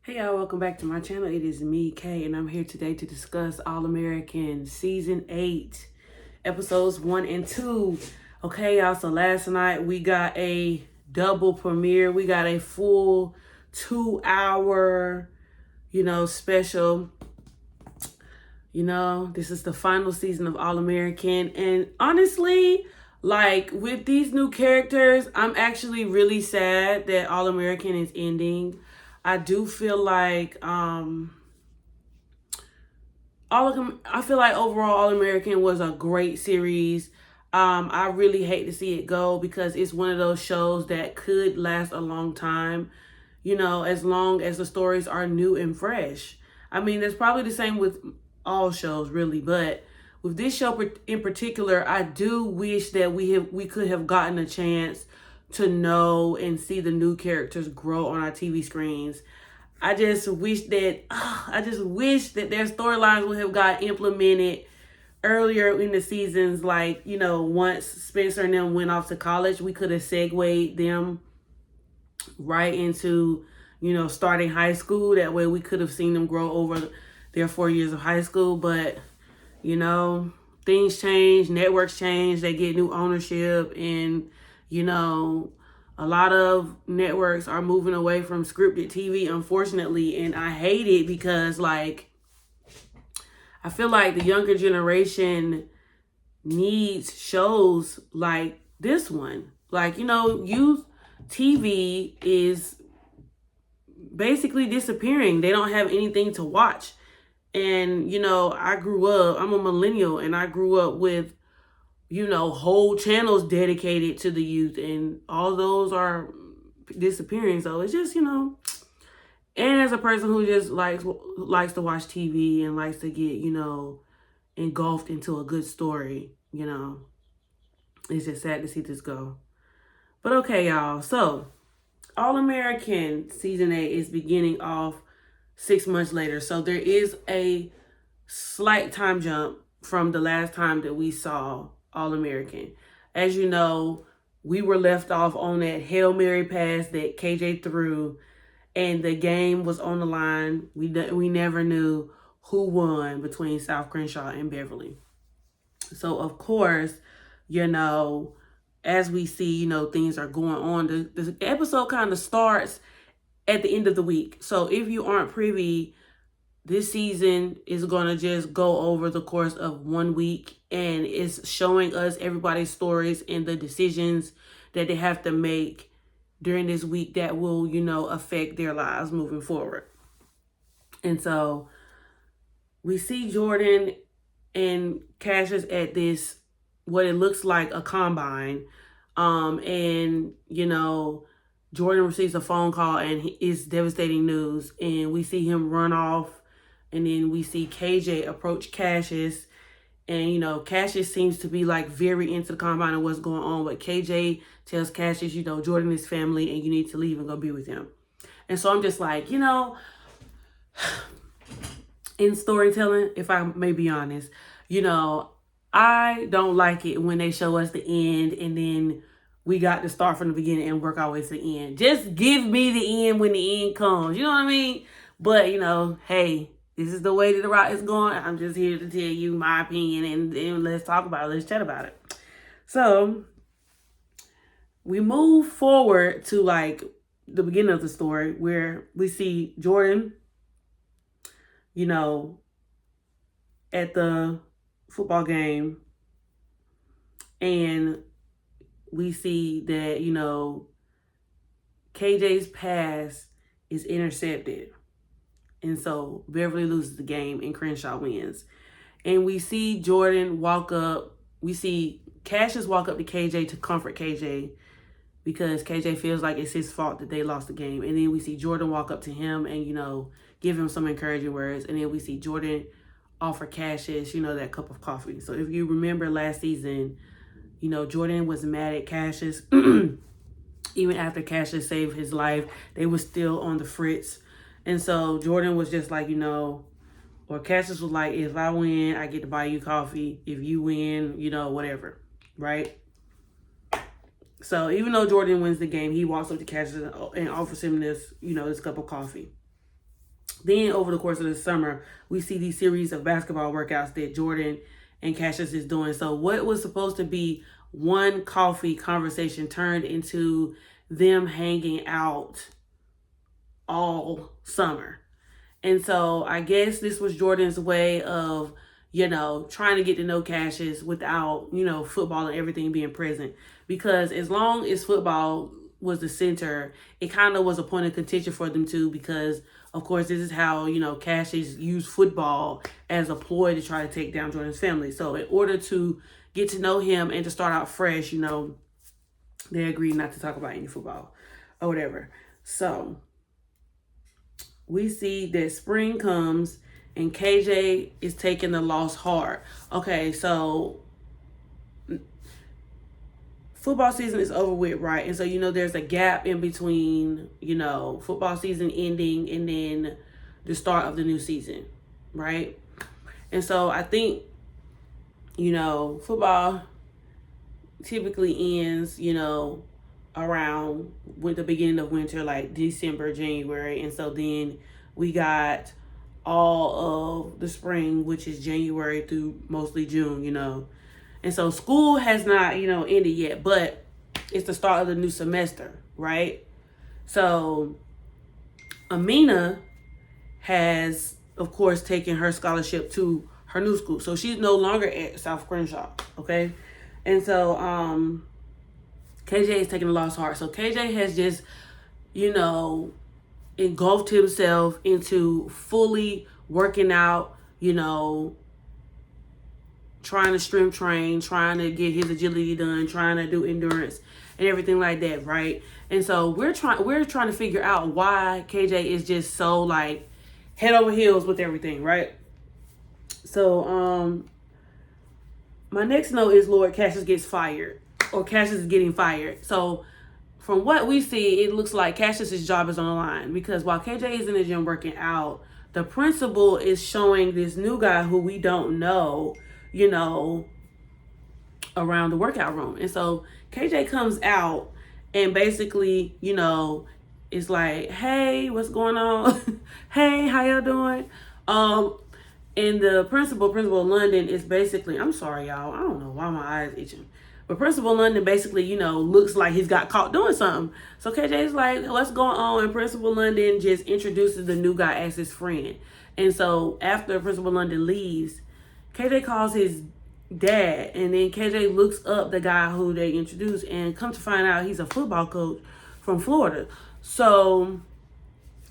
Hey y'all, welcome back to my channel. It is me, Kay, and I'm here today to discuss All American Season 8, Episodes 1 and 2. Okay, y'all, so last night we got a double premiere. We got a full 2-hour, special. This is the final season of All American. And honestly, like with these new characters, I'm actually really sad that All American is ending. I do feel like I feel like overall All American was a great series. I really hate to see it go because it's one of those shows that could last a long time, as long as the stories are new and fresh. I mean, that's probably the same with all shows really, but with this show in particular, I do wish that we could have gotten a chance to know and see the new characters grow on our TV screens. I just wish that their storylines would have got implemented earlier in the seasons. Like, once Spencer and them went off to college, we could have segued them right into, starting high school. That way we could have seen them grow over their 4 years of high school. But, things change, networks change, they get new ownership, and, a lot of networks are moving away from scripted TV, unfortunately, and I hate it because, I feel like the younger generation needs shows like this one. Youth TV is basically disappearing. They don't have anything to watch. And, I'm a millennial, and I grew up with whole channels dedicated to the youth, and all those are disappearing. So it's just, and as a person who just likes to watch TV and likes to get, engulfed into a good story, it's just sad to see this go. But okay, y'all. So All American Season 8 is beginning off 6 months later. So there is a slight time jump from the last time that we saw All American. As you know, we were left off on that Hail Mary pass that KJ threw, and the game was on the line. We never knew who won between South Crenshaw and Beverly. So of course, as we see, things are going on. The episode kind of starts at the end of the week. So if you aren't privy, this season is going to just go over the course of 1 week, and it's showing us everybody's stories and the decisions that they have to make during this week that will, affect their lives moving forward. And so we see Jordan and Cassius at this, what it looks like a combine. And, Jordan receives a phone call and it's devastating news, and we see him run off. And then we see KJ approach Cassius. And, Cassius seems to be very into the combine and what's going on. But KJ tells Cassius, Jordan is family and you need to leave and go be with him. And so I'm just like, in storytelling, if I may be honest, I don't like it when they show us the end and then we got to start from the beginning and work our way to the end. Just give me the end when the end comes. You know what I mean? But, hey, this is the way that the route is going. I'm just here to tell you my opinion, and let's talk about it. Let's chat about it. So we move forward to the beginning of the story where we see Jordan, at the football game, and we see that, KJ's pass is intercepted. And so Beverly loses the game and Crenshaw wins. And we see Jordan we see Cassius walk up to KJ to comfort KJ because KJ feels like it's his fault that they lost the game. And then we see Jordan walk up to him and, give him some encouraging words. And then we see Jordan offer Cassius, that cup of coffee. So if you remember last season, Jordan was mad at Cassius. Even after Cassius saved his life, they were still on the fritz. And so Jordan was just like, or Cassius was like, if I win, I get to buy you coffee. If you win, whatever, right? So even though Jordan wins the game, he walks up to Cassius and offers him this, this cup of coffee. Then over the course of the summer, we see these series of basketball workouts that Jordan and Cassius is doing. So what was supposed to be one coffee conversation turned into them hanging out all summer. And so I guess this was Jordan's way of, trying to get to know Cassius without, football and everything being present. Because as long as football was the center, it kind of was a point of contention for them too, because of course this is how, Cassius used football as a ploy to try to take down Jordan's family. So in order to get to know him and to start out fresh, they agreed not to talk about any football or whatever. So we see that spring comes and KJ is taking the loss hard. Okay, so football season is over with, right? And so, there's a gap in between, football season ending and then the start of the new season, right? And so I think, football typically ends, around with the beginning of winter, like December, January. And so then we got all of the spring, which is January through mostly June, And so school has not, ended yet, but it's the start of the new semester, right? So Amina has, of course, taken her scholarship to her new school. So she's no longer at South Crenshaw, okay? And so KJ is taking the loss hard. So KJ has just, engulfed himself into fully working out, trying to strength train, trying to get his agility done, trying to do endurance and everything like that, right? And so we're trying to figure out why KJ is just so like head over heels with everything, right? So my next note is Lord Cassius gets fired, or Cassius is getting fired. So from what we see, it looks like Cassius's job is on the line, because while KJ is in the gym working out, the principal is showing this new guy who we don't know, around the workout room. And so KJ comes out and basically, it's like, hey, what's going on? Hey, how y'all doing? And the principal London is basically, I'm sorry, y'all, I don't know why my eyes itching. But Principal London basically, looks like he's got caught doing something. So KJ's like, what's going on? And Principal London just introduces the new guy as his friend. And so after Principal London leaves, KJ calls his dad, and then KJ looks up the guy who they introduced, and come to find out he's a football coach from Florida. So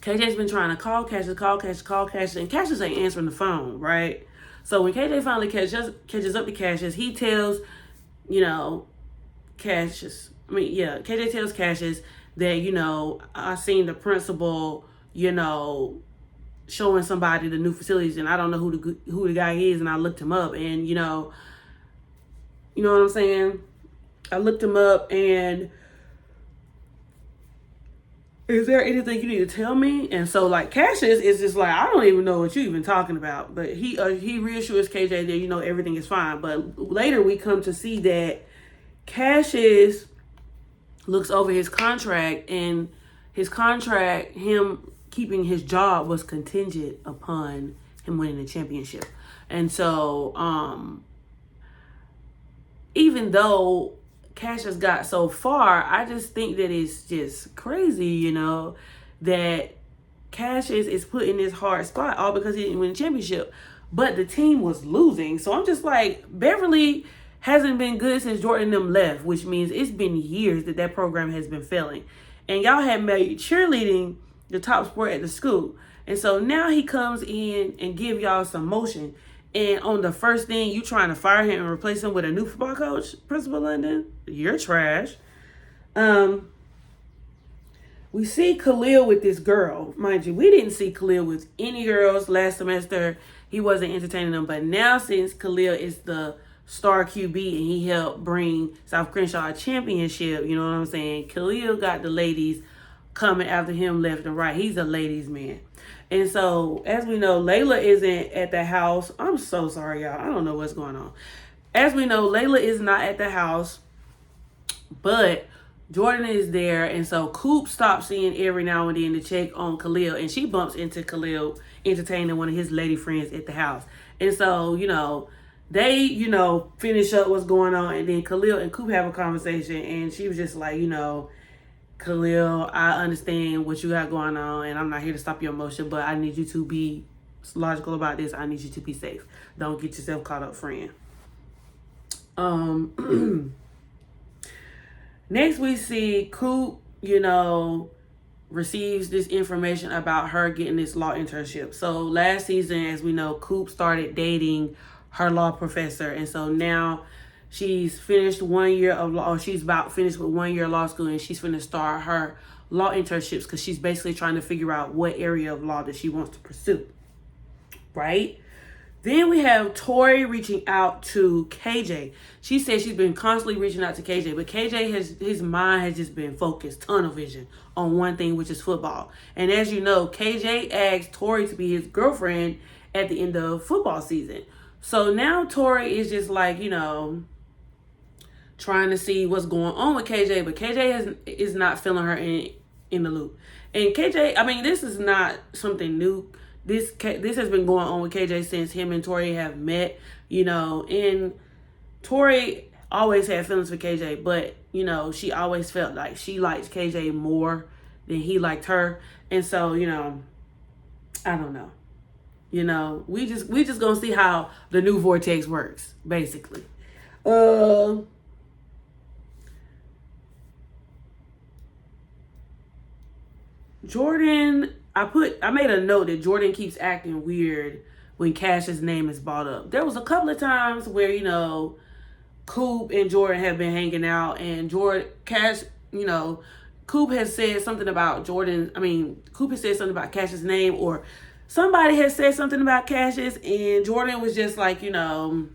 KJ's been trying to call Cassius, and Cassius ain't answering the phone, right? So when KJ finally catches up to Cassius, he tells, KJ tells Cassius that, I seen the principal, showing somebody the new facilities, and I don't know who the guy is, and I looked him up, and you know what I'm saying? I looked him up, and is there anything you need to tell me? And so like Cassius is just like, I don't even know what you even talking about, but he reassures KJ that everything is fine. But later we come to see that Cassius looks over his contract, and his contract, him keeping his job, was contingent upon him winning the championship. And so even though Cassius got so far, I just think that it's just crazy, that Cassius is put in this hard spot all because he didn't win the championship, but the team was losing. So I'm just like, Beverly hasn't been good since Jordan and them left, which means it's been years that program has been failing. And y'all had made cheerleading the top sport at the school. And so now he comes in and give y'all some motion. And on the first thing, you trying to fire him and replace him with a new football coach, Principal London? You're trash. We see Khalil with this girl. Mind you, we didn't see Khalil with any girls last semester. He wasn't entertaining them. But now, since Khalil is the star QB and he helped bring South Crenshaw a championship, you know what I'm saying? Khalil got the ladies coming after him left and right. He's a ladies' man. And so, as we know, Layla isn't at the house. I'm so sorry, y'all. I don't know what's going on. As we know, Layla is not at the house, but Jordan is there, and so Coop stops in every now and then to check on Khalil, and she bumps into Khalil entertaining one of his lady friends at the house. And so, they, finish up what's going on, and then Khalil and Coop have a conversation, and she was just like, Khalil, I understand what you got going on, and I'm not here to stop your emotion, but I need you to be logical about this. I need you to be safe. Don't get yourself caught up, friend. Next we see Coop, receives this information about her getting this law internship. So last season, as we know, Coop started dating her law professor. And so now she's finished 1 year of law, or she's about finished with 1 year of law school, and she's going to start her law internships because she's basically trying to figure out what area of law that she wants to pursue. Right? Then we have Tori reaching out to KJ. She said she's been constantly reaching out to KJ, but his mind has just been focused, tunnel vision, on one thing, which is football. And as you know, KJ asked Tori to be his girlfriend at the end of football season. So now Tori is just like, trying to see what's going on with KJ, but KJ is not feeling her in the loop. And KJ, this is not something new. This has been going on with KJ since him and Tori have met, and Tori always had feelings for KJ, but, she always felt like she liked KJ more than he liked her. And so, I don't know. We just gonna see how the new vortex works, basically. Jordan, I made a note that Jordan keeps acting weird when Cash's name is brought up. There was a couple of times where, Coop and Jordan have been hanging out, and Cash, Coop has said something about Coop has said something about Cash's name, or somebody has said something about Cash's, and Jordan was just like, so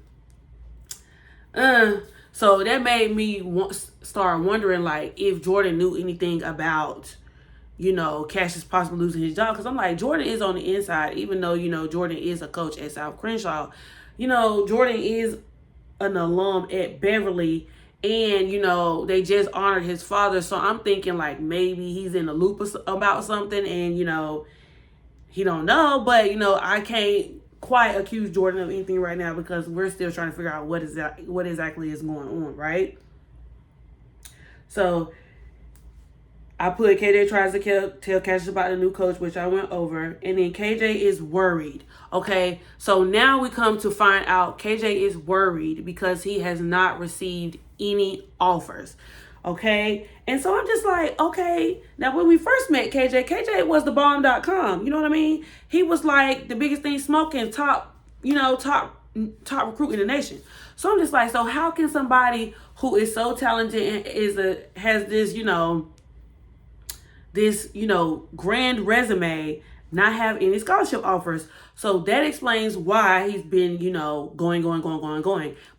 that made me start wondering, like, if Jordan knew anything about Cassius possibly losing his job. Because I'm like, Jordan is on the inside, even though, Jordan is a coach at South Crenshaw. Jordan is an alum at Beverly, and, they just honored his father. So I'm thinking, like, maybe he's in the loop about something, and, he don't know. But, I can't quite accuse Jordan of anything right now because we're still trying to figure out what exactly is going on, right? So I put KJ tries to tell Cassius about the new coach, which I went over. And then KJ is worried. Okay, so now we come to find out KJ is worried because he has not received any offers. Okay, and so I'm just like, okay. Now, when we first met KJ was the bomb.com. You know what I mean? He was like the biggest thing smoking, top recruit in the nation. So I'm just like, so how can somebody who is so talented and has this, grand resume not have any scholarship offers? So that explains why he's been, going,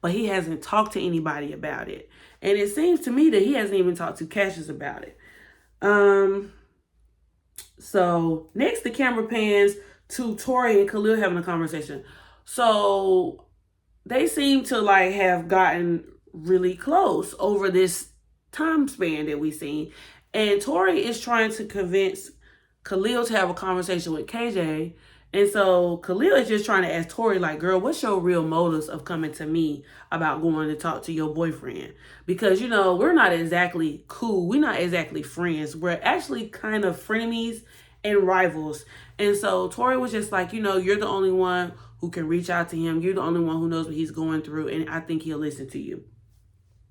but he hasn't talked to anybody about it. And it seems to me that he hasn't even talked to Cassius about it. So next the camera pans to Tori and Khalil having a conversation. So they seem to like have gotten really close over this time span that we've seen. And Tori is trying to convince Khalil to have a conversation with KJ. And so Khalil is just trying to ask Tori, like, girl, what's your real motives of coming to me about going to talk to your boyfriend? Because, we're not exactly cool. We're not exactly friends. We're actually kind of frenemies and rivals. And so Tori was just like, you're the only one who can reach out to him. You're the only one who knows what he's going through. And I think he'll listen to you.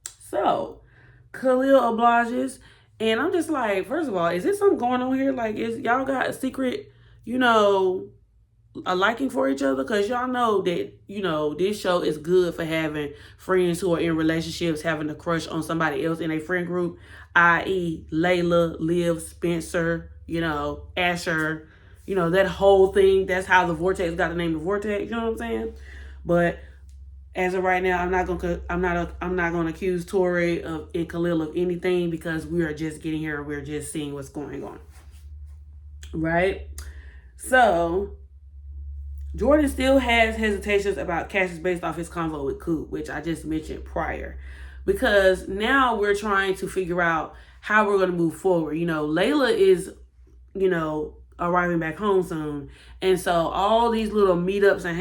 So Khalil obliges. And I'm just like, first of all, is there something going on here? Like, is y'all got a secret, a liking for each other? Because y'all know that, this show is good for having friends who are in relationships, having a crush on somebody else in a friend group, i.e. Layla, Liv, Spencer, Asher, that whole thing. That's how the Vortex got the name the Vortex, you know what I'm saying? But as of right now, I'm not gonna accuse Tori and Khalil of anything because we are just getting here and we're just seeing what's going on. Right? So Jordan still has hesitations about Cassius based off his convo with Coop, which I just mentioned prior. Because now we're trying to figure out how we're going to move forward. Layla is, arriving back home soon. And so all these little meetups and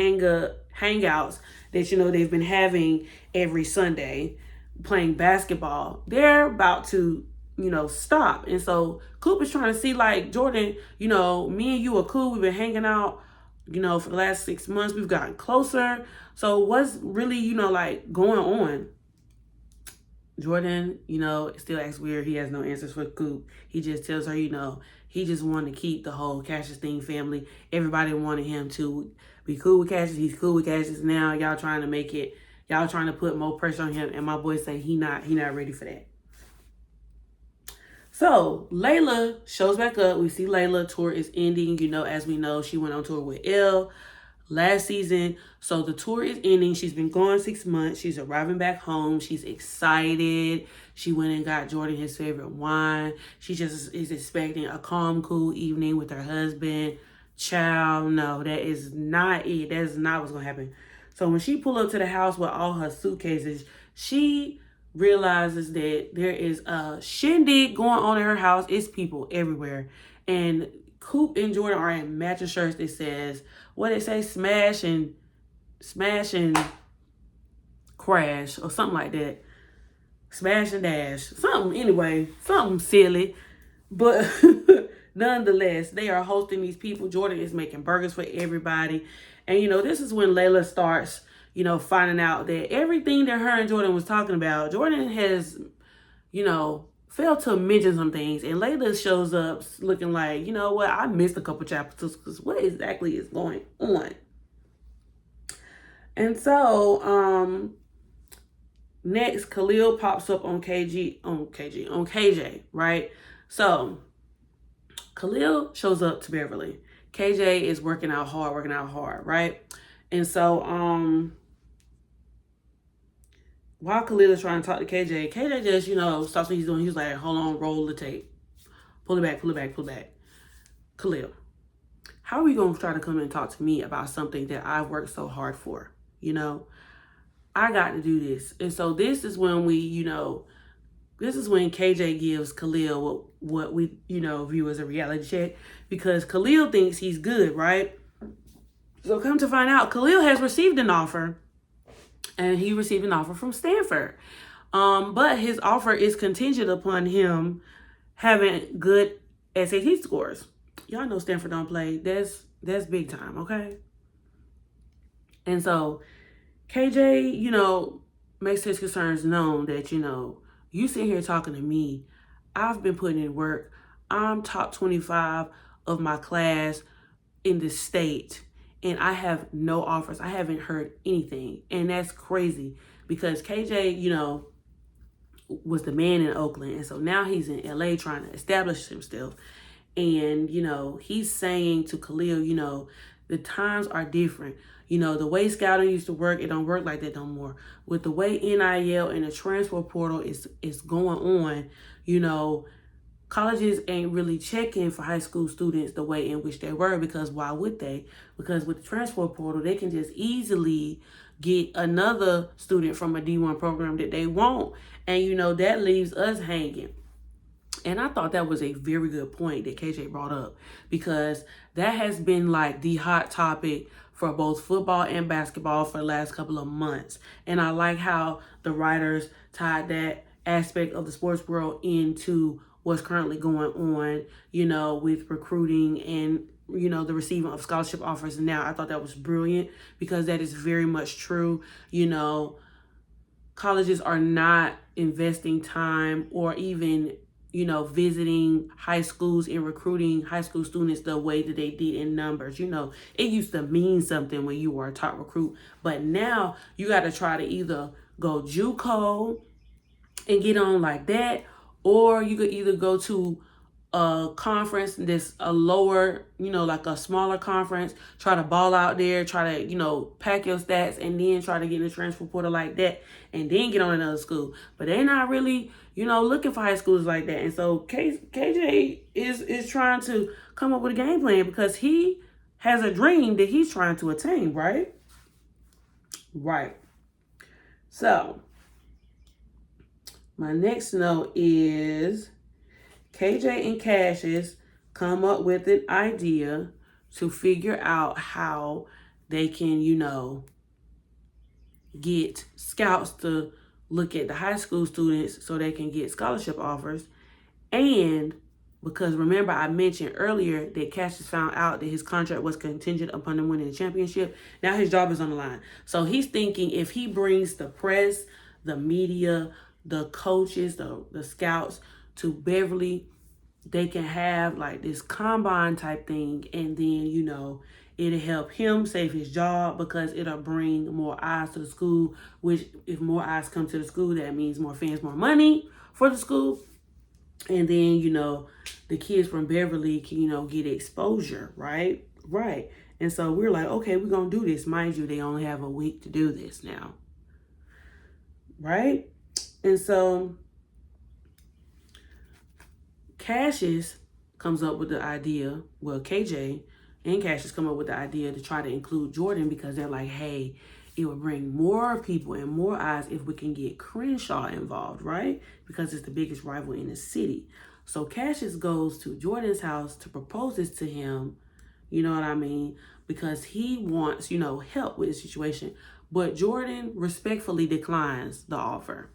hangouts that, they've been having every Sunday playing basketball, they're about to, stop. And so Coop is trying to see, like, Jordan, me and you are cool. We've been hanging out, for the last 6 months. We've gotten closer. So what's really, like, going on? Jordan, still acts weird. He has no answers for Coop. He just tells her, he just wanted to keep the whole Cassius Thing family. Everybody wanted him to be cool with Cassius. He's cool with Cassius now. Y'all trying to put more pressure on him. And my boy say he not ready for that. So Layla shows back up. We see Layla tour is ending. As we know, she went on tour with Elle last season. So the tour is ending. She's been gone 6 months. She's arriving back home. She's excited. She went and got Jordan his favorite wine. She just is expecting a calm, cool evening with her husband. Child, no, that is not it. That is not what's going to happen. So when she pulled up to the house with all her suitcases, she realizes that there is a shindig going on in her house. It's people everywhere. And Coop and Jordan are in matching shirts that says, what they say, smash and crash or something like that. Smash and dash. Something silly. But nonetheless, they are hosting these people. Jordan is making burgers for everybody. And, this is when Layla starts, finding out that everything that her and Jordan was talking about, Jordan has, failed to mention some things. And Layla shows up looking like, you know what, I missed a couple chapters because what exactly is going on? And so, next, Khalil pops up on KJ, right? So, Khalil shows up to Beverly. KJ is working out hard, right? And so, while Khalil is trying to talk to KJ just, stops what he's doing. He's like, hold on, roll the tape. Pull it back. Khalil, how are we going to try to come and talk to me about something that I've worked so hard for? I got to do this. And so this is when this is when KJ gives Khalil what we, view as a reality check, because Khalil thinks he's good, right? So come to find out, Khalil has received an offer, and he received an offer from Stanford. But his offer is contingent upon him having good SAT scores. Y'all know Stanford don't play. That's big time, okay? And so KJ, makes his concerns known that, you sit here talking to me. I've been putting in work. I'm top 25 of my class in the state, and I have no offers. I haven't heard anything. And that's crazy because KJ, was the man in Oakland. And so now he's in LA trying to establish himself. And, he's saying to Khalil, the times are different. The way scouting used to work, it don't work like that no more. With the way NIL and the transfer portal is going on, colleges ain't really checking for high school students the way in which they were, because why would they? Because with the transfer portal, they can just easily get another student from a D1 program that they want. And, that leaves us hanging. And I thought that was a very good point that KJ brought up, because that has been like the hot topic for both football and basketball for the last couple of months. And I like how the writers tied that aspect of the sports world into what's currently going on, with recruiting and, the receiving of scholarship offers now. I thought that was brilliant, because that is very much true. Colleges are not investing time or even visiting high schools and recruiting high school students the way that they did in numbers. It used to mean something when you were a top recruit, but now you got to try to either go JUCO and get on like that, or you could either go to a conference that's a lower, like a smaller conference, try to ball out there, try to, pack your stats, and then try to get in the transfer portal like that, and then get on another school. But they're not really, looking for high schools like that. And so KJ is trying to come up with a game plan, because he has a dream that he's trying to attain, right? Right. So my next note is KJ and Cassius come up with an idea to figure out how they can, get scouts to look at the high school students so they can get scholarship offers. And because remember, I mentioned earlier that Cassius found out that his contract was contingent upon him winning the championship. Now his job is on the line. So he's thinking if he brings the press, the media, the coaches, the scouts to Beverly, they can have like this combine type thing. And then, it'll help him save his job because it'll bring more eyes to the school, which if more eyes come to the school, that means more fans, more money for the school. And then, the kids from Beverly can, get exposure, right? Right. And so we're like, okay, we're going to do this. Mind you, they only have a week to do this now. Right? And so Cassius comes up with the idea, well, KJ and Cassius come up with the idea to try to include Jordan because they're like, hey, it would bring more people and more eyes if we can get Crenshaw involved, right? Because it's the biggest rival in the city. So Cassius goes to Jordan's house to propose this to him, you know what I mean? Because he wants, help with the situation. But Jordan respectfully declines the offer.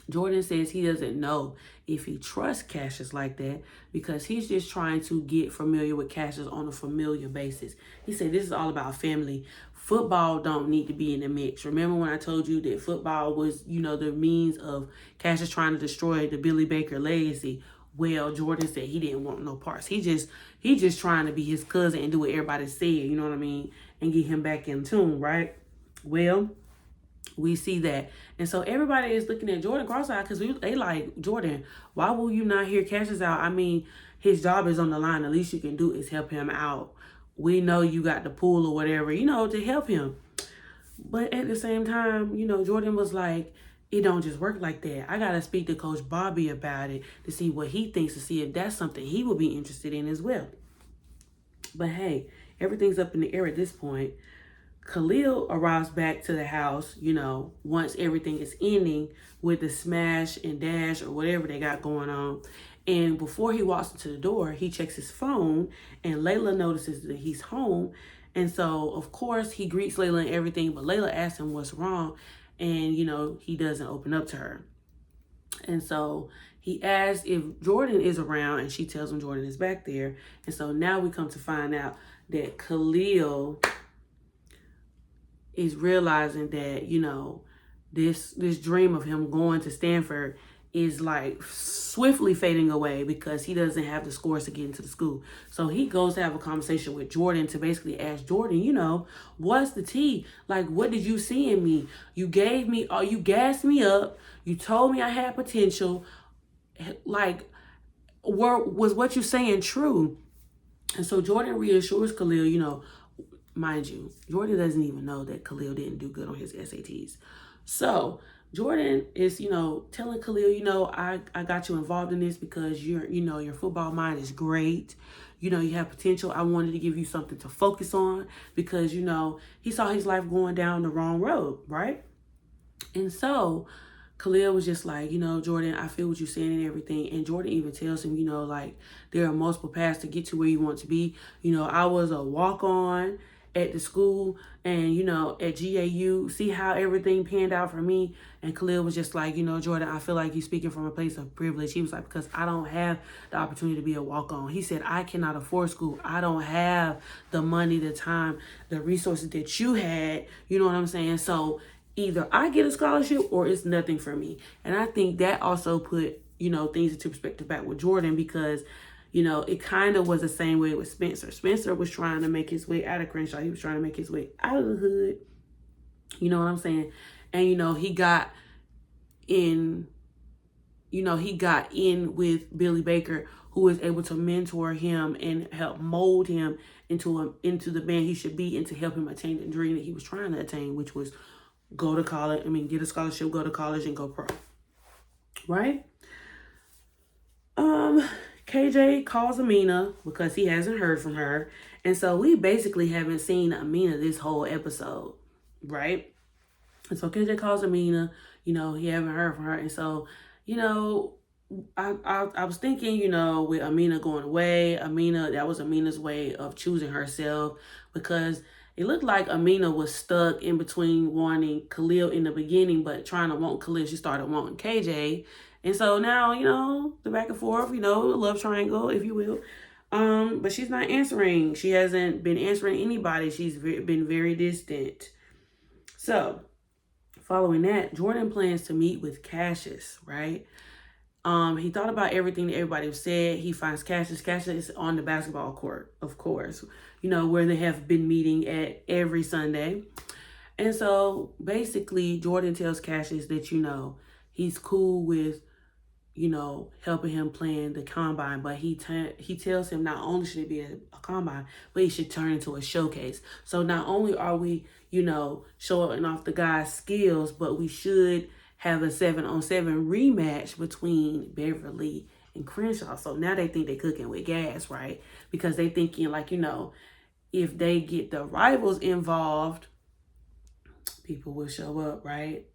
Jordan says he doesn't know if he trusts Cassius like that because he's just trying to get familiar with Cassius on a familiar basis. He said this is all about family. Football don't need to be in the mix. Remember when I told you that football was, the means of Cassius trying to destroy the Billy Baker legacy? Well, Jordan said he didn't want no parts. He just trying to be his cousin and do what everybody said, you know what I mean? And get him back in tune, right? Well, we see that. And so everybody is looking at Jordan cross-eyed because they like, Jordan, why will you not hear Cassius out? I mean, his job is on the line. The least you can do is help him out. We know you got the pool or whatever, to help him. But at the same time, Jordan was like, it don't just work like that. I got to speak to Coach Bobby about it to see what he thinks, to see if that's something he would be interested in as well. But hey, everything's up in the air at this point. Khalil arrives back to the house, once everything is ending with the smash and dash or whatever they got going on. And before he walks into the door, he checks his phone and Layla notices that he's home. And so, of course, he greets Layla and everything, but Layla asks him what's wrong. And, he doesn't open up to her. And so he asks if Jordan is around and she tells him Jordan is back there. And so now we come to find out that Khalil is realizing that, this dream of him going to Stanford is like swiftly fading away because he doesn't have the scores to get into the school. So he goes to have a conversation with Jordan to basically ask Jordan, what's the tea? Like, what did you see in me? You gassed me up. You told me I had potential. Like, was what you saying true? And so Jordan reassures Khalil, mind you, Jordan doesn't even know that Khalil didn't do good on his SATs. So Jordan is, telling Khalil, I got you involved in this because your football mind is great. You have potential. I wanted to give you something to focus on because, he saw his life going down the wrong road, right? And so Khalil was just like, Jordan, I feel what you're saying and everything. And Jordan even tells him, like, there are multiple paths to get to where you want to be. I was a walk-on at the school and, at GAU, see how everything panned out for me. And Khalil was just like, Jordan, I feel like you're speaking from a place of privilege. He was like, because I don't have the opportunity to be a walk-on. He said, I cannot afford school. I don't have the money, the time, the resources that you had. You know what I'm saying? So either I get a scholarship or it's nothing for me. And I think that also put, things into perspective back with Jordan because, it kind of was the same way with Spencer. Spencer was trying to make his way out of Crenshaw. He was trying to make his way out of the hood. You know what I'm saying? And, he got in, with Billy Baker, who was able to mentor him and help mold him into the man he should be and to help him attain the dream that he was trying to attain, which was go to college. Get a scholarship, go to college and go pro. Right? KJ calls Amina because he hasn't heard from her. And so we basically haven't seen Amina this whole episode, right? And so KJ calls Amina, he haven't heard from her. And so, I was thinking, with Amina going away, that was Amina's way of choosing herself, because it looked like Amina was stuck in between wanting Khalil in the beginning, but trying to want Khalil, she started wanting KJ. And so now, the back and forth, love triangle, if you will. But she's not answering. She hasn't been answering anybody. She's been very distant. So, following that, Jordan plans to meet with Cassius, right? He thought about everything that everybody said. He finds Cassius. Cassius is on the basketball court, of course, where they have been meeting at every Sunday. And so basically, Jordan tells Cassius that, he's cool with, helping him plan the combine, but he tells him not only should it be a combine, but he should turn into a showcase. So not only are we, showing off the guy's skills, but we should have a 7-on-7 rematch between Beverly and Crenshaw. So now they think they're cooking with gas, right? Because they thinking like, if they get the rivals involved, people will show up, right?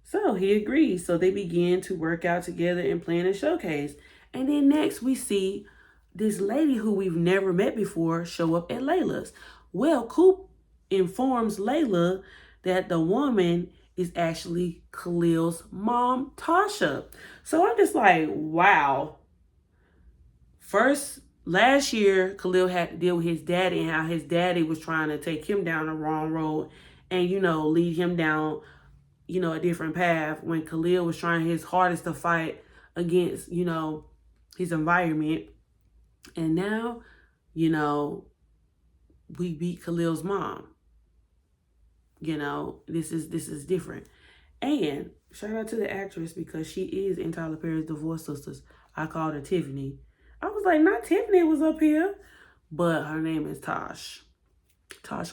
So he agrees. So they begin to work out together and plan a showcase. And then next we see this lady who we've never met before show up at Layla's. Well, Coop informs Layla that the woman is actually Khalil's mom, Tasha. So I'm just like, wow. Last year, Khalil had to deal with his daddy and how his daddy was trying to take him down the wrong road and, lead him down, a different path, when Khalil was trying his hardest to fight against, his environment. And now, we beat Khalil's mom. This is different. And shout out to the actress, because she is in Tyler Perry's Divorce Sisters. I called her Tiffany. I was like, not Tiffany was up here, but her name is Tosh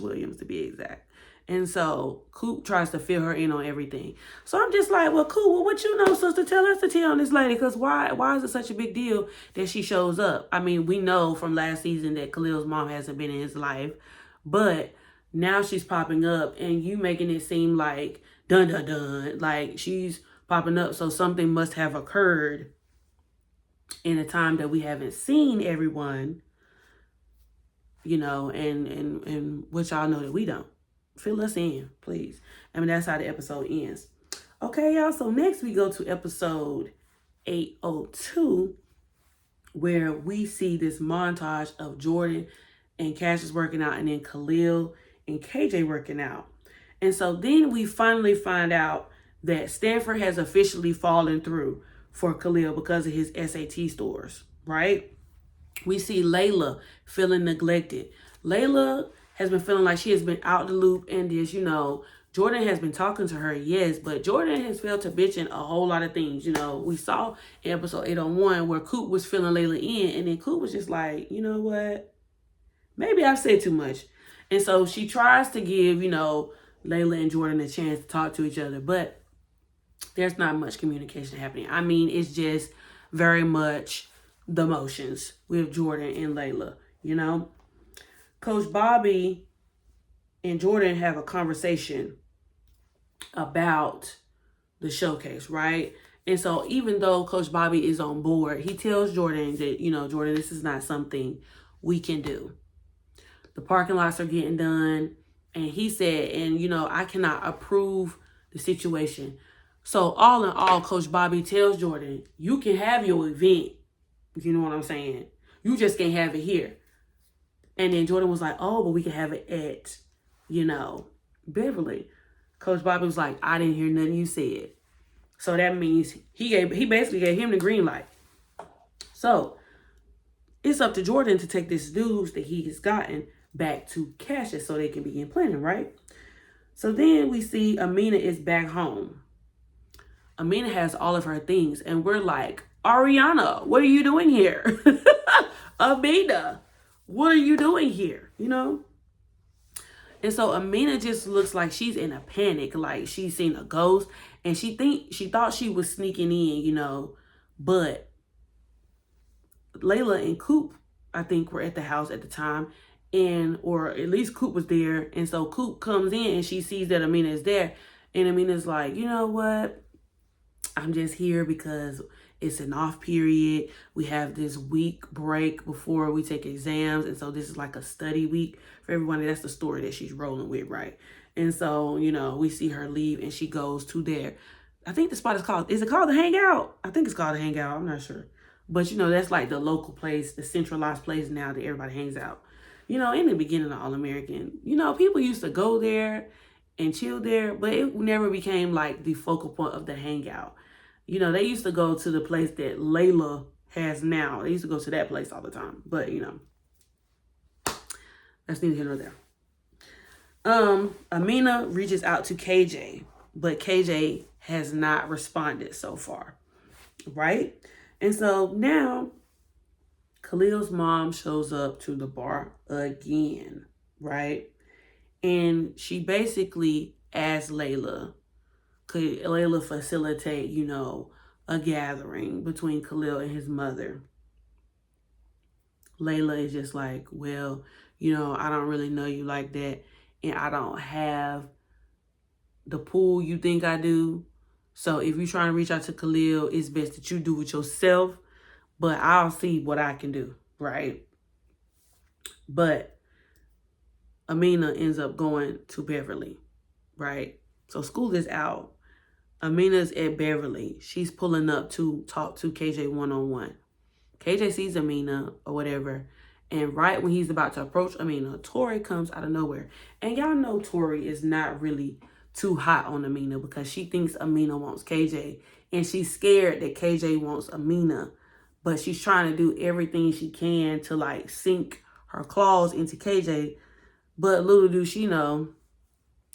Williams to be exact. And so Coop tries to fill her in on everything. So I'm just like, well, cool. Well, what you know, sister? Tell us to tell on this lady, because why is it such a big deal that she shows up? I mean, we know from last season that Khalil's mom hasn't been in his life, but now she's popping up, and you making it seem like dun dun dun, like she's popping up. So something must have occurred in a time that we haven't seen everyone, and which y'all know that we don't. Fill us in, please. I mean, that's how the episode ends. Okay, y'all. So next we go to episode 802, where we see this montage of Jordan and Cassius working out, and then Khalil and KJ working out. And so then we finally find out that Stanford has officially fallen through for Khalil because of his SAT scores, right? We see Layla feeling neglected. Layla has been feeling like she has been out the loop in this, Jordan has been talking to her, yes, but Jordan has failed to bitch in a whole lot of things. We saw in episode 801 where Coop was filling Layla in, and then Coop was just like, you know what? Maybe I've said too much. And so she tries to give, Layla and Jordan a chance to talk to each other, but there's not much communication happening. I mean, it's just very much the motions with Jordan and Layla, Coach Bobby and Jordan have a conversation about the showcase, right? And so even though Coach Bobby is on board, he tells Jordan that, Jordan, this is not something we can do. The parking lots are getting done. And he said, I cannot approve the situation. So all in all, Coach Bobby tells Jordan, you can have your event. You know what I'm saying? You just can't have it here. And then Jordan was like, oh, but we can have it at, Beverly. Coach Bobby was like, I didn't hear nothing you said. So that means he basically gave him the green light. So it's up to Jordan to take this news that he has gotten back to Cassius so they can begin planning, right? So then we see Amina is back home. Amina has all of her things, and we're like, Ariana, what are you doing here? Amina, what are you doing here? And so Amina just looks like she's in a panic, like she's seen a ghost, and she thought she was sneaking in, but Layla and Coop, I think, were at the house at the time, or at least Coop was there. And so Coop comes in and she sees that Amina is there, and Amina's like, you know what? I'm just here because it's an off period. We have this week break before we take exams. And so this is like a study week for everyone. That's the story that she's rolling with, right? And so, you know, we see her leave and she goes to there. I think the spot is it called the Hangout? I think it's called the Hangout. I'm not sure. But, you know, that's like the local place, the centralized place now that everybody hangs out. You know, in the beginning of All-American, you know, people used to go there and chill there, but it never became like the focal point of the hangout. You know, they used to go to the place that Layla has now. They used to go to that place all the time. But, you know, that's neither here nor there. Amina reaches out to KJ, but KJ has not responded so far, right? And so now Khalil's mom shows up to the bar again, right? And she basically asked Layla, could Layla facilitate, you know, a gathering between Khalil and his mother? Layla is just like, well, you know, I don't really know you like that. And I don't have the pull you think I do. So if you're trying to reach out to Khalil, it's best that you do it yourself. But I'll see what I can do, right? But Amina ends up going to Beverly, right? So school is out. Amina's at Beverly. She's pulling up to talk to KJ one-on-one. KJ sees Amina or whatever. And right when he's about to approach Amina, Tori comes out of nowhere. And y'all know Tori is not really too hot on Amina because she thinks Amina wants KJ. And she's scared that KJ wants Amina. But she's trying to do everything she can to like sink her claws into KJ. But little do she know,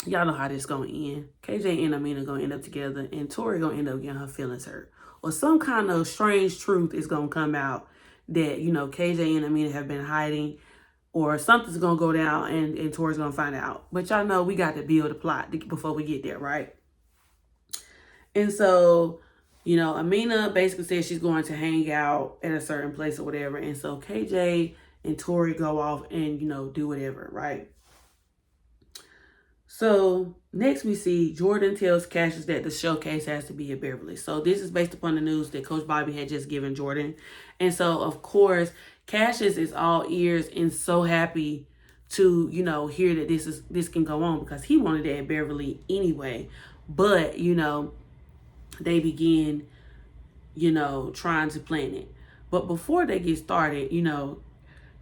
y'all know how this gonna end. KJ and Amina gonna end up together and Tori gonna end up getting her feelings hurt. Or some kind of strange truth is gonna come out that, you know, KJ and Amina have been hiding. Or something's gonna go down and Tori's gonna find out. But y'all know we got to build a plot before we get there, right? And so, you know, Amina basically says she's going to hang out at a certain place or whatever. And so KJ and Tori go off and, you know, do whatever, right? So next we see Jordan tells Cassius that the showcase has to be at Beverly. So this is based upon the news that Coach Bobby had just given Jordan. And so, of course, Cassius is all ears and so happy to, you know, hear that this can go on because he wanted it at Beverly anyway. But, you know, they begin, you know, trying to plan it. But before they get started, you know,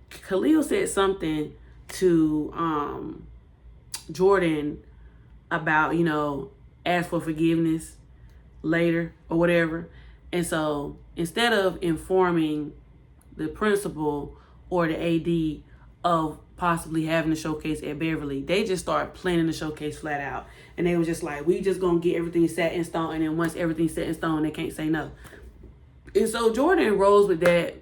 Khalil said something to Jordan about, you know, ask for forgiveness later or whatever. And so instead of informing the principal or the AD of possibly having a showcase at Beverly, they just start planning the showcase flat out. And they were just like, we just gonna get everything set in stone. And then once everything's set in stone, they can't say no. And so Jordan rolls with that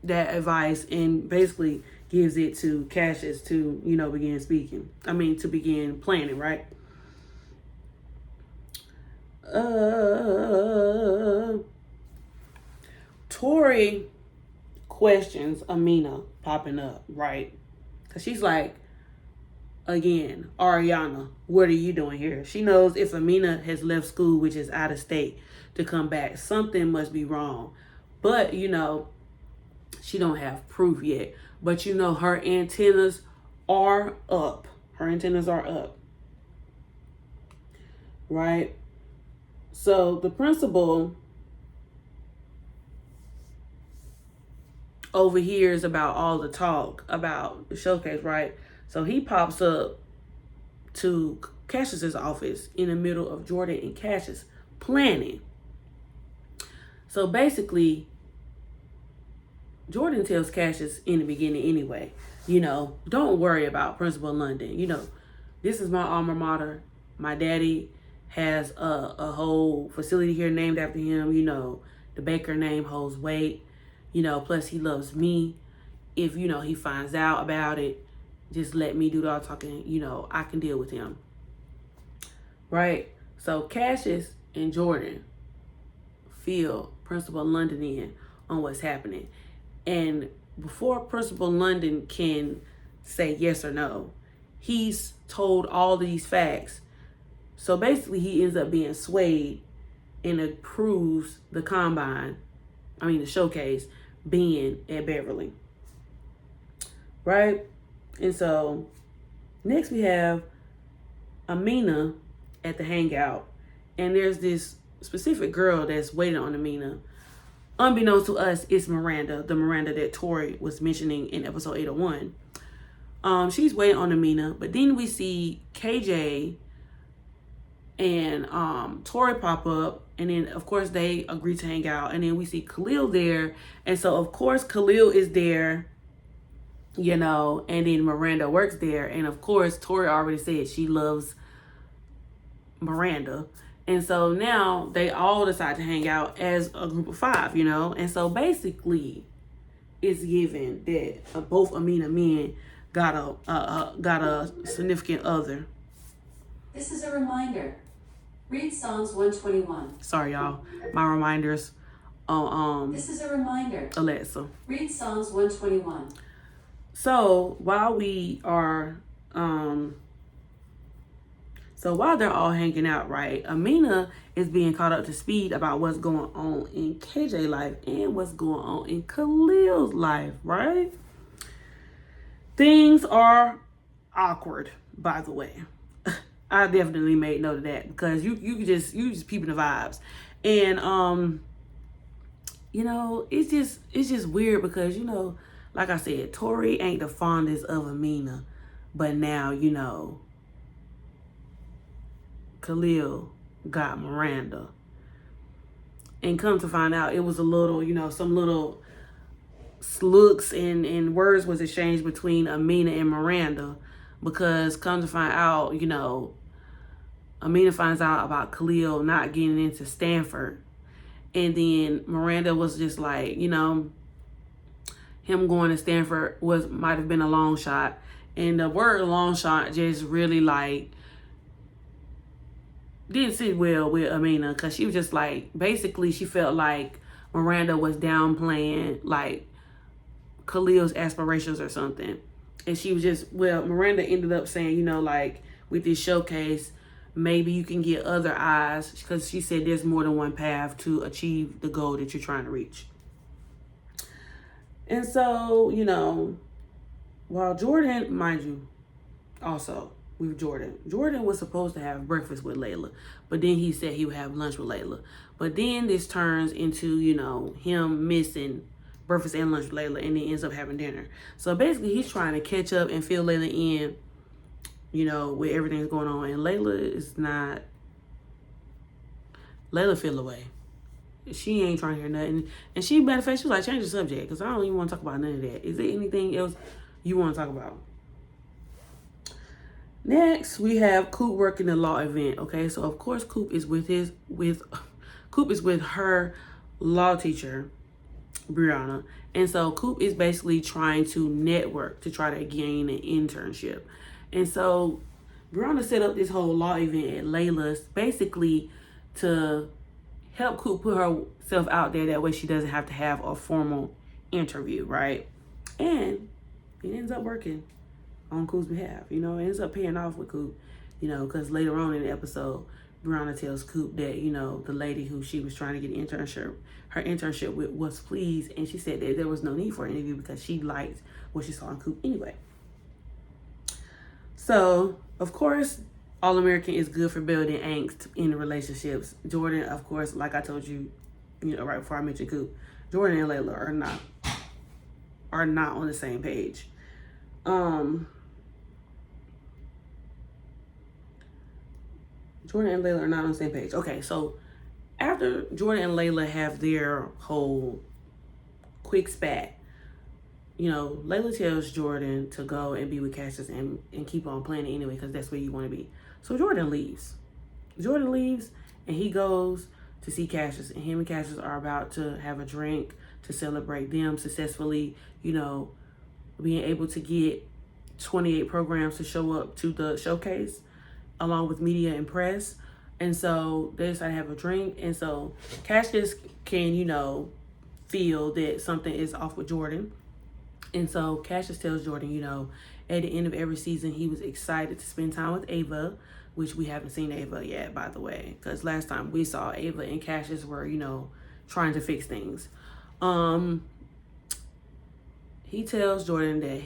advice and basically gives it to Cassius to, you know, to begin planning, right? Tori questions Amina popping up, right? Because she's like, again, Ariana, what are you doing here? She knows if Amina has left school, which is out of state, to come back, something must be wrong. But, you know, she don't have proof yet. But, you know, her antennas are up. Her antennas are up. Right? So the principal overhears about all the talk about the showcase, right? So he pops up to Cassius's office in the middle of Jordan and Cassius planning. So basically, Jordan tells Cassius in the beginning anyway, you know, don't worry about Principal London. You know, this is my alma mater. My daddy has a whole facility here named after him. You know, the Baker name holds weight. You know, plus he loves me. If, you know, he finds out about it, just let me do all talking. You know, I can deal with him. Right? So Cassius and Jordan fill Principal London in on what's happening. And before Principal London can say yes or no, he's told all these facts. So basically he ends up being swayed and approves the combine the showcase being at Beverly, right? And so next we have Amina at the hangout, and there's this specific girl that's waiting on Amina. Unbeknownst to us, it's Miranda, the Miranda that Tori was mentioning in episode 801. She's waiting on Amina, but then we see KJ and Tori pop up, and then of course they agree to hang out, and then we see Khalil there, and so of course Khalil is there, you know, and then Miranda works there, and of course Tori already said she loves Miranda, and so now they all decide to hang out as a group of 5, you know, and so basically it's given that both Amina men got a significant other. This is a reminder. Read Psalms 121. Sorry, y'all. My reminders on This is a reminder. Alexa. Read Psalms 121. So while they're all hanging out, right, Amina is being caught up to speed about what's going on in KJ life and what's going on in Khalil's life, right? Things are awkward, by the way. I definitely made note of that because you just peeping the vibes. And you know, it's just weird because, you know, like I said, Tori ain't the fondest of Amina, but now, you know, Khalil got Miranda. And come to find out, it was a little, you know, some little looks and words was exchanged between Amina and Miranda, because come to find out, you know, Amina finds out about Khalil not getting into Stanford, and then Miranda was just like, you know, him going to Stanford might have been a long shot, and the word long shot just really like didn't sit well with Amina, because she was just like, basically she felt like Miranda was downplaying like Khalil's aspirations or something. And she was just, Miranda ended up saying, you know, like, with this showcase, maybe you can get other eyes, because she said there's more than one path to achieve the goal that you're trying to reach. And so, you know, while Jordan, mind you, also with Jordan was supposed to have breakfast with Layla, but then he said he would have lunch with Layla. But then this turns into, you know, him missing breakfast and lunch with Layla, and then ends up having dinner. So basically he's trying to catch up and fill Layla in, you know, with everything that's going on. And Layla feel away. She ain't trying to hear nothing. And she, matter of fact, she was like, change the subject, because I don't even want to talk about none of that. Is there anything else you want to talk about? Next, we have Coop working the law event. Okay, so of course Coop is with her law teacher, Brianna. And so Coop is basically trying to network to try to gain an internship. And so Brianna set up this whole law event at Layla's basically to help Coop put herself out there. That way she doesn't have to have a formal interview, right? And it ends up working on Coop's behalf. You know, it ends up paying off with Coop, you know, because later on in the episode, Brianna tells Coop that, you know, the lady who she was trying to get her internship with was pleased, and she said that there was no need for an interview because she liked what she saw in Coop anyway. So, of course, All American is good for building angst in relationships. Jordan, of course, like I told you, you know, right before I mentioned Coop, Jordan and Layla are not on the same page. Jordan and Layla are not on the same page. Okay, so after Jordan and Layla have their whole quick spat, you know, Layla tells Jordan to go and be with Cassius and keep on playing it anyway, because that's where you want to be. So Jordan leaves. And he goes to see Cassius, and him and Cassius are about to have a drink to celebrate them successfully, you know, being able to get 28 programs to show up to the showcase along with media and press. And so they decide to have a drink. And so Cassius can, you know, feel that something is off with Jordan. And so Cassius tells Jordan, you know, at the end of every season, he was excited to spend time with Ava, which we haven't seen Ava yet, by the way, because last time we saw Ava and Cassius were, you know, trying to fix things. Um, he tells Jordan that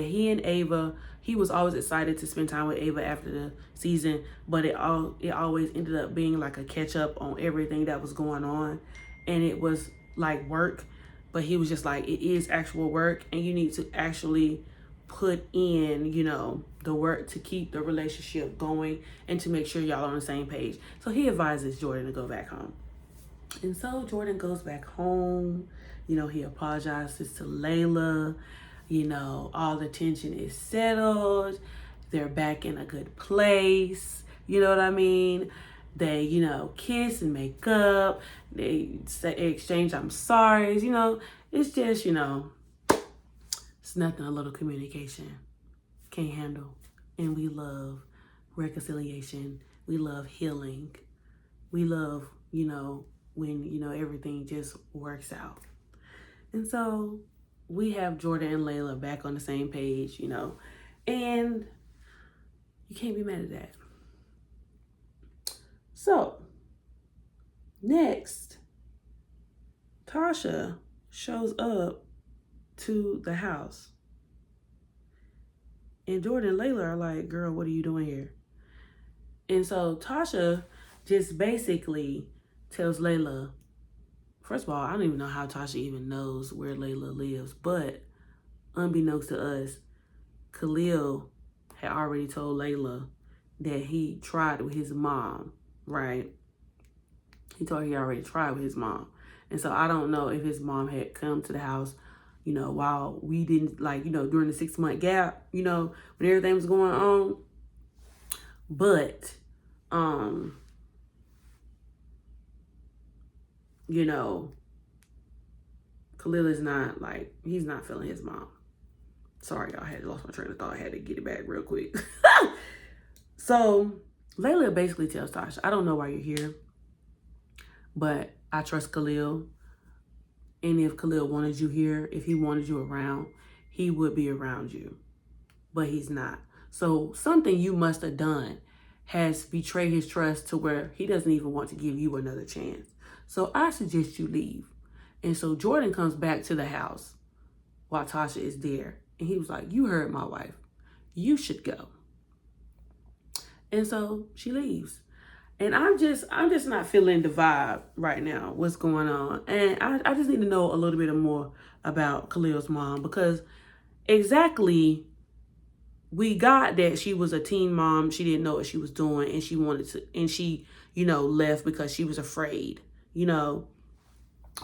he and Ava, he was always excited to spend time with Ava after the season, but it always ended up being like a catch up on everything that was going on, and it was like work, but he was just like, it is actual work, and you need to actually put in, the work to keep the relationship going and to make sure y'all are on the same page. So he advises Jordan to go back home. And so Jordan goes back home. He apologizes to Layla. All the tension is settled. They're back in a good place. You know what I mean? They, kiss and make up. They exchange I'm sorry's. It's just, it's nothing a little communication can't handle. And we love reconciliation. We love healing. We love, when, everything just works out. And so we have Jordan and Layla back on the same page, and you can't be mad at that. So next, Tasha shows up to the house. And Jordan and Layla are like, girl, what are you doing here? And so Tasha just basically tells Layla, first of all, I don't even know how Tasha even knows where Layla lives, but unbeknownst to us, Khalil had already told Layla that he tried with his mom, right? He told her he already tried with his mom. And so I don't know if his mom had come to the house, while we didn't, during the 6-month gap, when everything was going on. But, Khalil is not, he's not feeling his mom. Sorry, y'all, I had lost my train of thought. I had to get it back real quick. So, Layla basically tells Tasha, I don't know why you're here, but I trust Khalil. And if Khalil wanted you here, if he wanted you around, he would be around you. But he's not. So, something you must have done has betrayed his trust to where he doesn't even want to give you another chance. So, I suggest you leave. And so Jordan comes back to the house while Tasha is there. And he was like, you heard my wife. You should go. And so she leaves. And I'm just not feeling the vibe right now, what's going on. And I just need to know a little bit more about Khalil's mom, because exactly, we got that she was a teen mom. She didn't know what she was doing, and she wanted to, and she, left because she was afraid,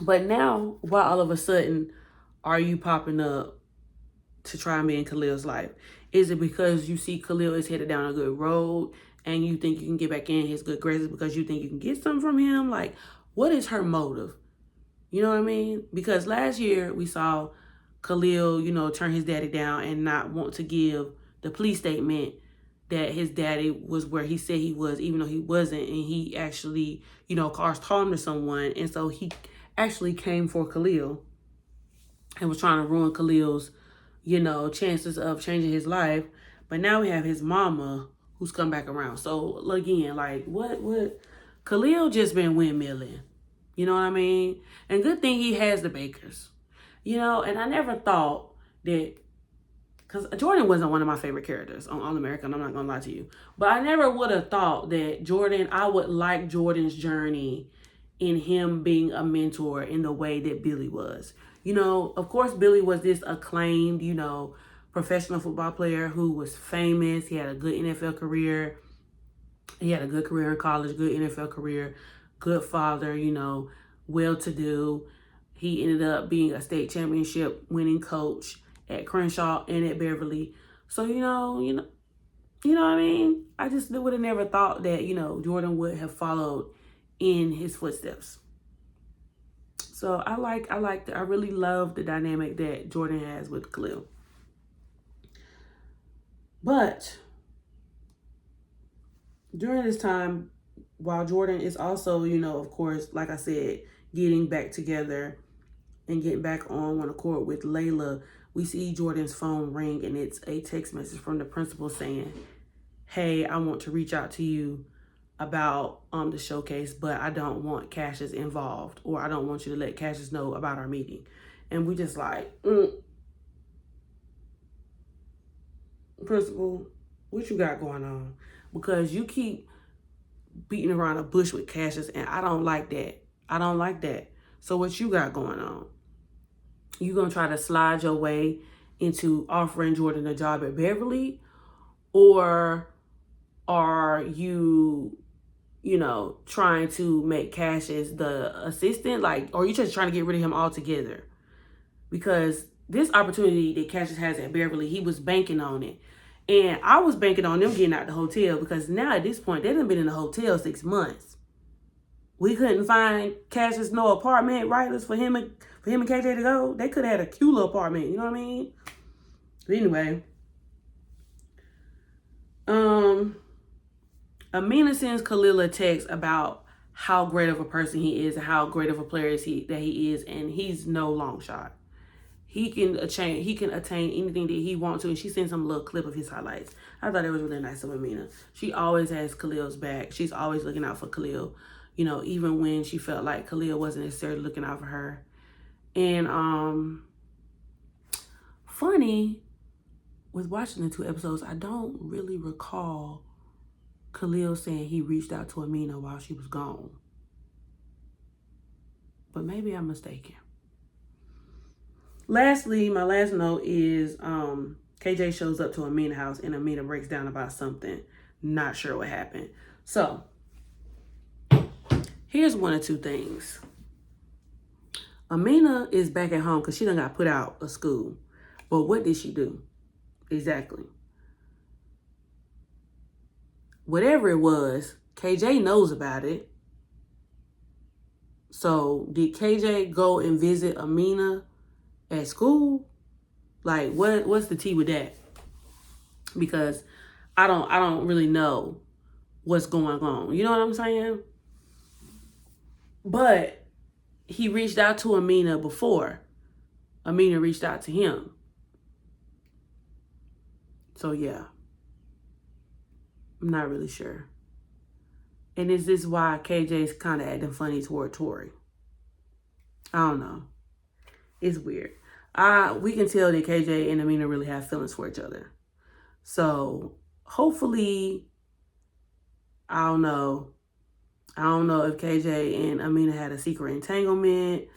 But now, why all of a sudden are you popping up to try and be in Khalil's life? Is it because you see Khalil is headed down a good road and you think you can get back in his good graces because you think you can get something from him? What is her motive? You know what I mean? Because last year we saw Khalil, turn his daddy down and not want to give the police statement that his daddy was where he said he was, even though he wasn't. And he actually, caused harm to someone. And so he actually came for Khalil and was trying to ruin Khalil's, chances of changing his life. But now we have his mama who's come back around. So again, what Khalil just been windmilling. You know what I mean? And good thing he has the Bakers. And I never thought that, because Jordan wasn't one of my favorite characters on All American, I'm not going to lie to you. But I never would have thought that I would like Jordan's journey in him being a mentor in the way that Billy was. Of course, Billy was this acclaimed, professional football player who was famous. He had a good NFL career. He had a good career in college, good NFL career, good father, well-to-do. He ended up being a state championship winning coach at Crenshaw and at Beverly. So, you know what I mean? I just would have never thought that, Jordan would have followed in his footsteps. So I really love the dynamic that Jordan has with Khalil. But during this time, while Jordan is also, of course, like I said, getting back together and getting back on one accord with Layla, we see Jordan's phone ring, and it's a text message from the principal saying, hey, I want to reach out to you about the showcase, but I don't want Cassius involved, or I don't want you to let Cassius know about our meeting. And we just like, Principal, what you got going on? Because you keep beating around the bush with Cassius, and I don't like that. I don't like that. So what you got going on? You gonna try to slide your way into offering Jordan a job at Beverly? Or are you, trying to make Cassius the assistant? Like, or are you just trying to get rid of him altogether? Because this opportunity that Cassius has at Beverly, he was banking on it. And I was banking on them getting out the hotel, because now at this point, they done been in the hotel 6 months. We couldn't find Cassius no apartment, right? For him and KJ to go. They could have had a cute little apartment, you know what I mean? But anyway, Amina sends Khalil a text about how great of a person he is and how great of a player that he is, and he's no long shot. He can attain anything that he wants to, and she sends him a little clip of his highlights. I thought it was really nice of Amina. She always has Khalil's back. She's always looking out for Khalil, even when she felt like Khalil wasn't necessarily looking out for her. And funny, with watching the 2 episodes, I don't really recall Khalil saying he reached out to Amina while she was gone. But maybe I'm mistaken. Lastly, my last note is KJ shows up to Amina's house, and Amina breaks down about something. Not sure what happened. So, here's one or two things. Amina is back at home because she done got put out of school. But what did she do? Exactly. Whatever it was, KJ knows about it. So, did KJ go and visit Amina at school? Like, what's the tea with that? Because I don't really know what's going on. You know what I'm saying? But he reached out to Amina before Amina reached out to him. So yeah, I'm not really sure. And is this why KJ's kind of acting funny toward Tori? I don't know. It's weird. We can tell that KJ and Amina really have feelings for each other. So hopefully, I don't know if KJ and Amina had a secret entanglement.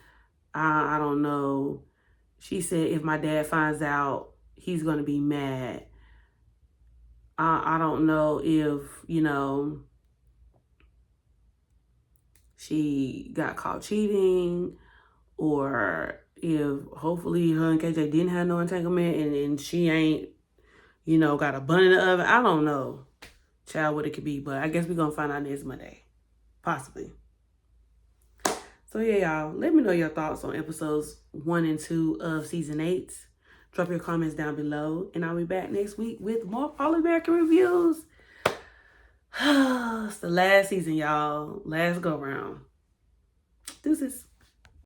I don't know. She said if my dad finds out, he's going to be mad. I don't know if, she got caught cheating, or if hopefully her and KJ didn't have no entanglement and she ain't, got a bun in the oven. I don't know, child, what it could be, but I guess we're going to find out next Monday. Possibly. So yeah, y'all, let me know your thoughts on episodes 1 and 2 of season 8. Drop your comments down below, and I'll be back next week with more All American reviews. It's the last season, y'all. Last go round. Deuces.